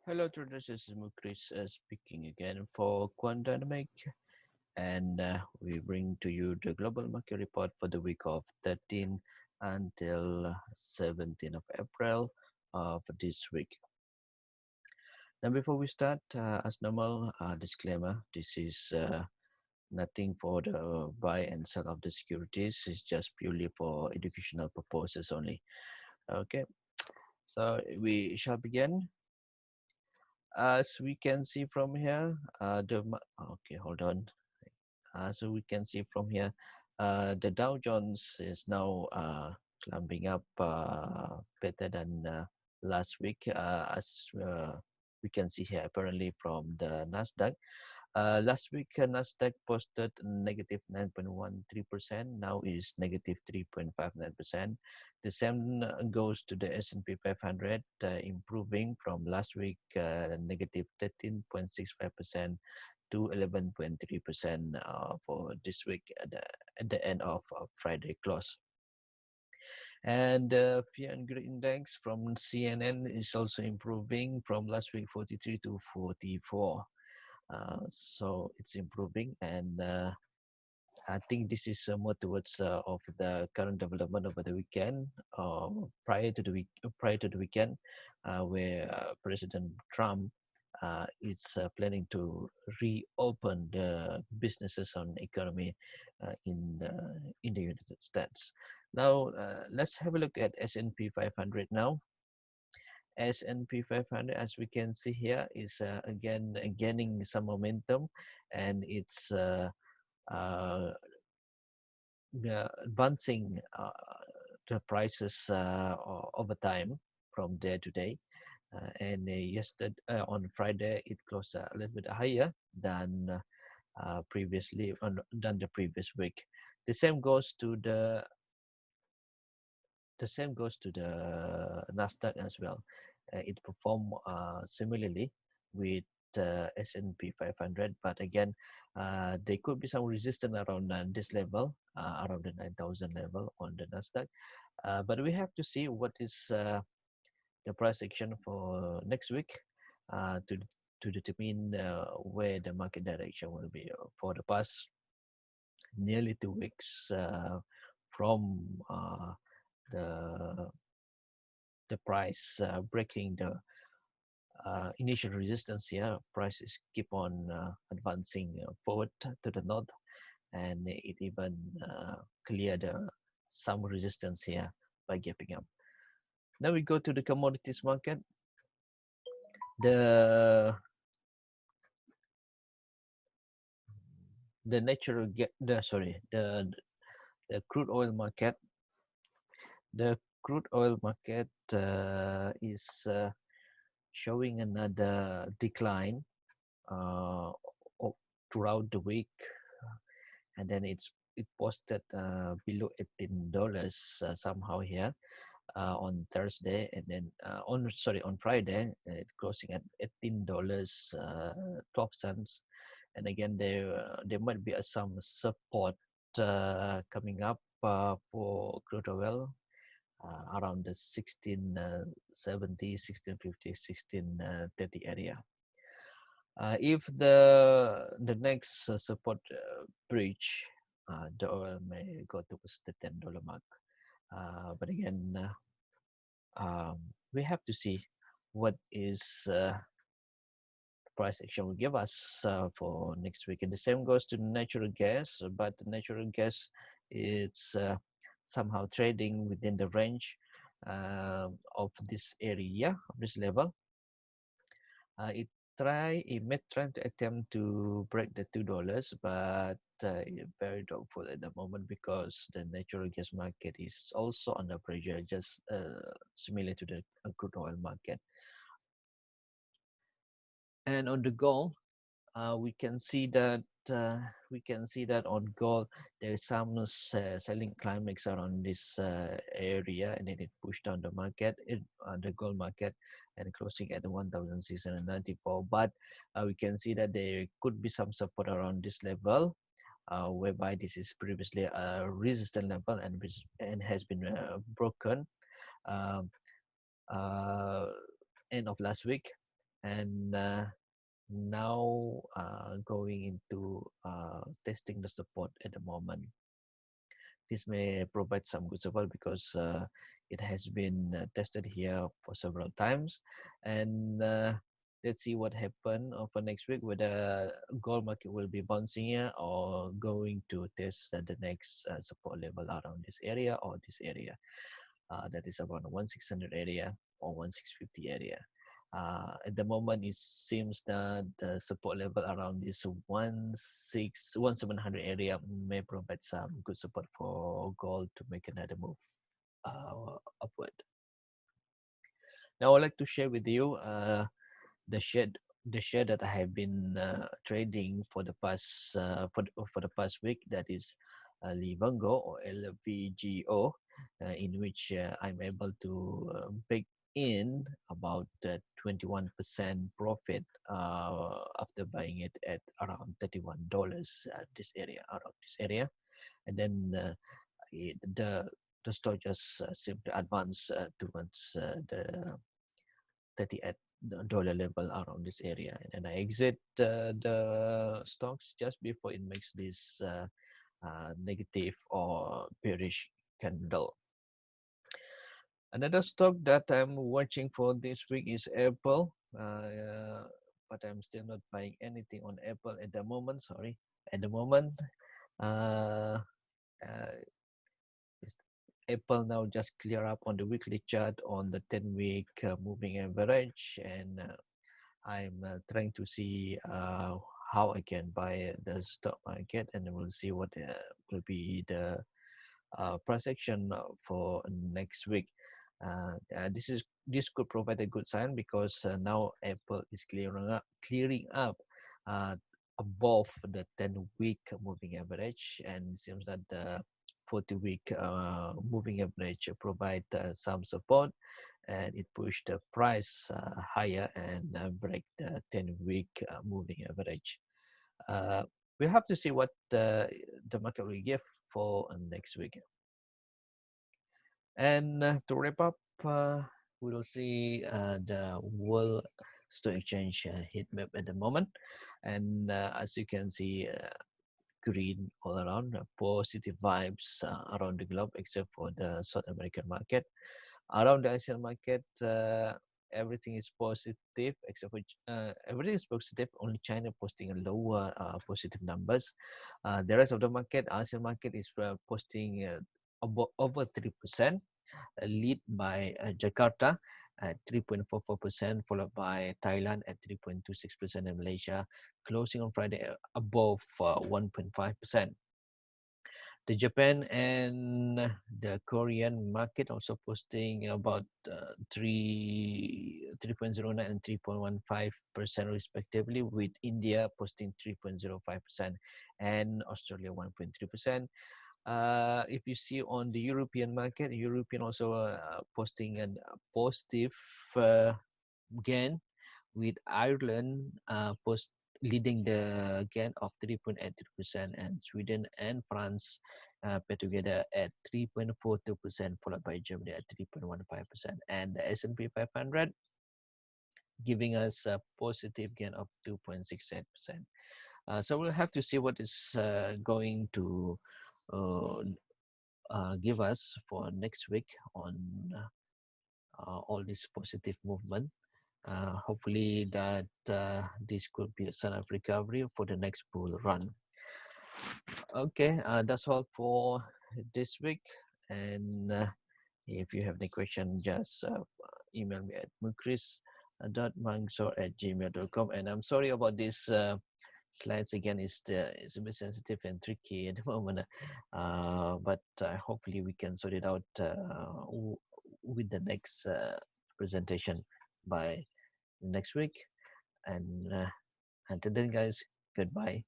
Hello, traders. This is Mukris speaking again for Quant Dynamic, and we bring to you the global market report for the week of 13 until 17 of April for this week. Now, before we start, as normal, disclaimer: this is nothing for the buy and sell of the securities. It's just purely for educational purposes only. Okay, so we shall begin. As we can see from here, okay, hold on. So we can see from here, the Dow Jones is now climbing up better than last week, as we can see here apparently from the Nasdaq. Last week, Nasdaq posted negative 9.13%. Now is negative 3.59%. The same goes to the S&P 500, improving from last week, negative 13.65% to 11.3% for this week at the end of Friday close. And the fear and greed index from CNN is also improving from last week 43 to 44. So it's improving, and I think this is more towards of the current development over the weekend, prior to the weekend, where President Trump is planning to reopen the businesses and economy in the United States. Now let's have a look at S&P 500 now. S&P 500, as we can see here, is again gaining some momentum, and it's advancing the prices over time from day to day. And yesterday on Friday, it closed a little bit higher than than the previous week. The same goes to the Nasdaq as well. It performed similarly with S&P 500, but again, there could be some resistance around this level, around the 9,000 level on the Nasdaq. But we have to see what is the price action for next week to determine where the market direction will be. For the past nearly 2 weeks, from the the price breaking the initial resistance here, prices keep on advancing forward to the north, and it even cleared some resistance here by gapping up. Now we go to the commodities market. The the natural ga- the sorry the crude oil market. The crude oil market is showing another decline uh, throughout the week, and then it posted below $18 somehow here on Thursday, and then on Friday it closing at $18 12 cents, and again there might be some support coming up for crude oil around the 1670, 1650, 1630 area. If the next support breach, the oil may go towards the $10 mark. But again, um, we have to see what is price action will give us for next week. And the same goes to natural gas, but the natural gas it's somehow trading within the range of this area, of this level. It may try to attempt to break the $2, but very doubtful at the moment because the natural gas market is also under pressure, just similar to the crude oil market. And on the gold, we can see that on gold there's some selling climax around this area, and then it pushed down the market, the gold market, and closing at 1,694. But we can see that there could be some support around this level, whereby this is previously a resistance level and has been broken um, uh, end of last week. and now going into testing the support at the moment. This may provide some good support because it has been tested here for several times, and let's see what happen for next week, whether gold market will be bouncing here or going to test the next support level around this area or this area, that is around 1600 area or 1650 area. At the moment, it seems that the support level around this 1700 area may provide some good support for gold to make another move upward. Now, I'd like to share with you the share that I have been trading for the past for the past week. That is Livongo or LVGO, in which I'm able to bake in about 21% profit after buying it at around $31 this area around this area, and then the stock just seemed to advance towards the $38 level around this area, and I exit the stocks just before it makes this negative or bearish candle. Another stock that I'm watching for this week is Apple, but I'm still not buying anything on Apple at the moment. Sorry, at the moment. Uh, uh, Apple now just clear up on the weekly chart on the 10-week moving average, and I'm trying to see how I can buy the stock market, and we'll see what will be the price action for next week. This could provide a good sign because now Apple is clearing up uh, above the 10-week moving average, and it seems that the 40-week moving average provide some support, and it pushed the price higher and break the 10-week moving average. Uh, we have to see what the market will give for next week. And to wrap up, we will see the World Stock Exchange heat map at the moment. And as you can see, green all around, positive vibes around the globe, except for the South American market. Around the Asian market, everything is positive, except for everything is positive. Only China posting a lower positive numbers. The rest of the market, Asian market, is posting over 3%, lead by Jakarta at 3.44%, followed by Thailand at 3.26%, and Malaysia closing on Friday above 1.5%. The Japan and the Korean market also posting about 3.09 and 3.15% respectively, with India posting 3.05% and Australia 1.3%. If you see on the European market, European also posting a positive gain, with Ireland leading the gain of 3.83%, and Sweden and France put together at 3.42%, followed by Germany at 3.15%, and the S&P 500 giving us a positive gain of 2.68%. So we'll have to see what is going to uh, give us for next week on all this positive movement. Hopefully that this could be a sign of recovery for the next bull run. Okay, that's all for this week. And if you have any question, just email me at mukris.mangsor@gmail.com. And I'm sorry about this slides again. It's a bit sensitive and tricky at the moment, but hopefully we can sort it out with the next presentation by next week. And until then, guys, goodbye.